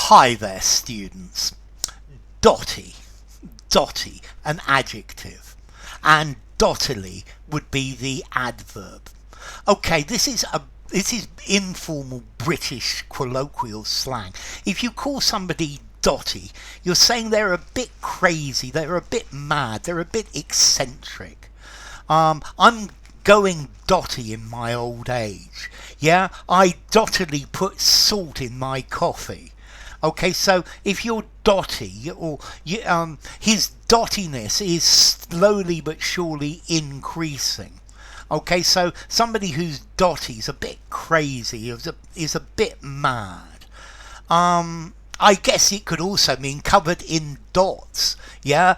Hi there, students. Dotty, dotty, an adjective, and dottily would be the adverb. Okay, this is informal British colloquial slang. If you call somebody dotty, you're saying they're a bit crazy, they're a bit mad, they're a bit eccentric. I'm going dotty in my old age. Yeah, I dottily put salt in my coffee. Okay, so if you're dotty, or his dottiness is slowly but surely increasing. Okay, so somebody who's dotty is a bit crazy, is a bit mad. I guess it could also mean covered in dots. Yeah.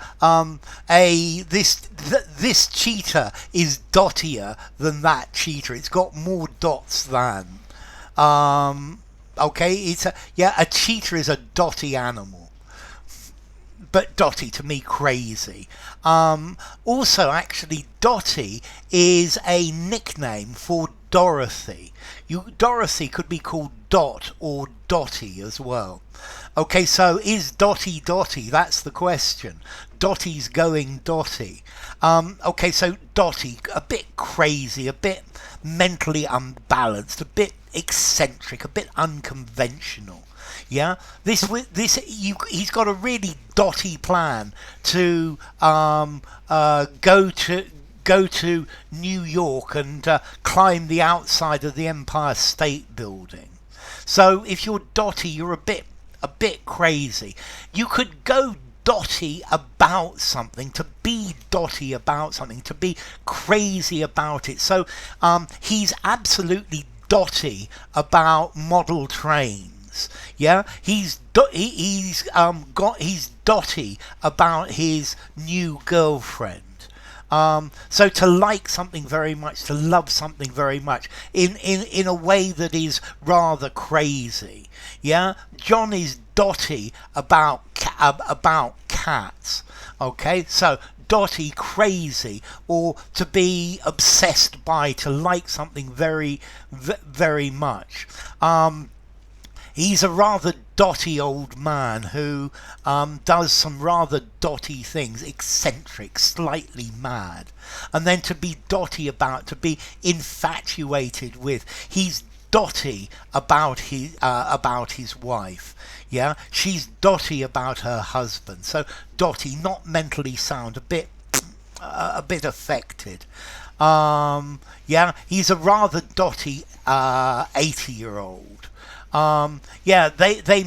This cheetah is dottier than that cheetah. It's got more dots than. Okay. A cheetah is a dotty animal. But dotty, to me, crazy. Also, actually, dotty is a nickname for Dorothy. Dorothy could be called Dot or Dotty as well. Okay, so is Dotty Dotty? That's the question. Dotty's going dotty. Okay, so Dotty, a bit crazy, a bit mentally unbalanced, a bit eccentric, a bit unconventional. Yeah, he's got a really dotty plan to go to New York and climb the outside of the Empire State Building. So if you're dotty, you're a bit crazy. You could go dotty about something, to be dotty about something, to be crazy about it. So he's absolutely dotty about model trains. Yeah, he's dotty about his new girlfriend. So to like something very much, to love something very much, in a way that is rather crazy. Yeah, John is dotty about cats. Okay, so dotty, crazy, or to be obsessed by, to like something very, very much. He's a rather dotty old man who does some rather dotty things, eccentric, slightly mad. And then to be dotty about, to be infatuated with. He's dotty about his wife. Yeah, she's dotty about her husband. So dotty, not mentally sound, a bit affected. Yeah, he's a rather dotty 80-year-old. They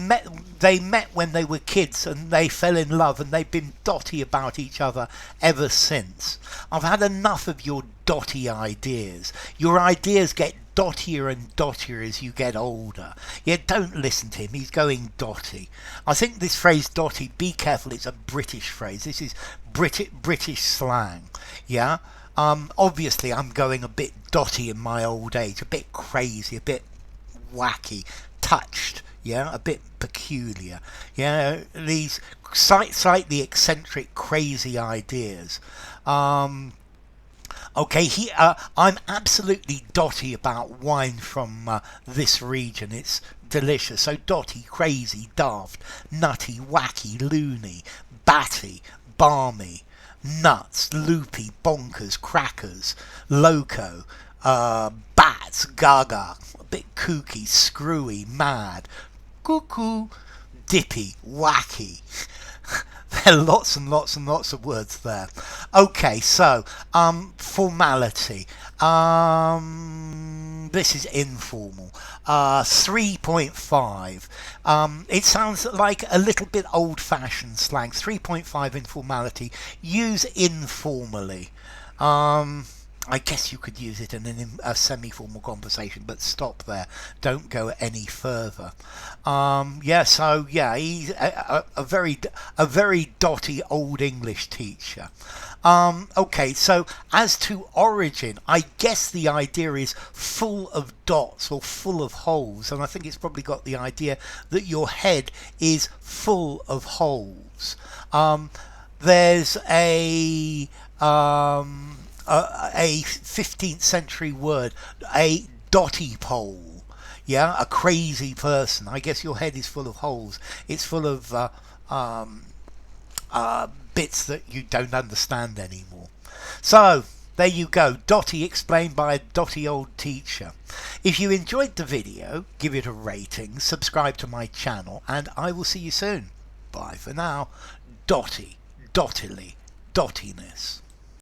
met when they were kids and they fell in love, and they've been dotty about each other ever since. I've had enough of your dotty ideas. Your ideas get dottier and dottier as you get older. Yeah, don't listen to him, he's going dotty. I think this phrase dotty, be careful, it's a British phrase. This is British slang. Yeah, obviously I'm going a bit dotty in my old age, a bit crazy, a bit wacky, touched, yeah, a bit peculiar, yeah, these slightly eccentric, crazy ideas. Okay, I'm absolutely dotty about wine from this region. It's delicious. So dotty, crazy, daft, nutty, wacky, loony, batty, balmy, nuts, loopy, bonkers, crackers, loco, bats, gaga, a bit kooky, screwy, mad, cuckoo, dippy, wacky. There are lots and lots and lots of words there. Okay, so formality. This is informal. 3.5. It sounds like a little bit old-fashioned slang. 3.5 informality. Use informally. I guess you could use it in a semi-formal conversation, but stop there. Don't go any further. He's a very dotty old English teacher. Okay, so as to origin, I guess the idea is full of dots or full of holes, and I think it's probably got the idea that your head is full of holes. There's a 15th century word, a dotty pole. Yeah, a crazy person. I guess your head is full of holes. It's full of um, bits that you don't understand anymore. So, there you go. Dotty explained by a dotty old teacher. If you enjoyed the video, give it a rating, subscribe to my channel, and I will see you soon. Bye for now. Dottily Dottiness.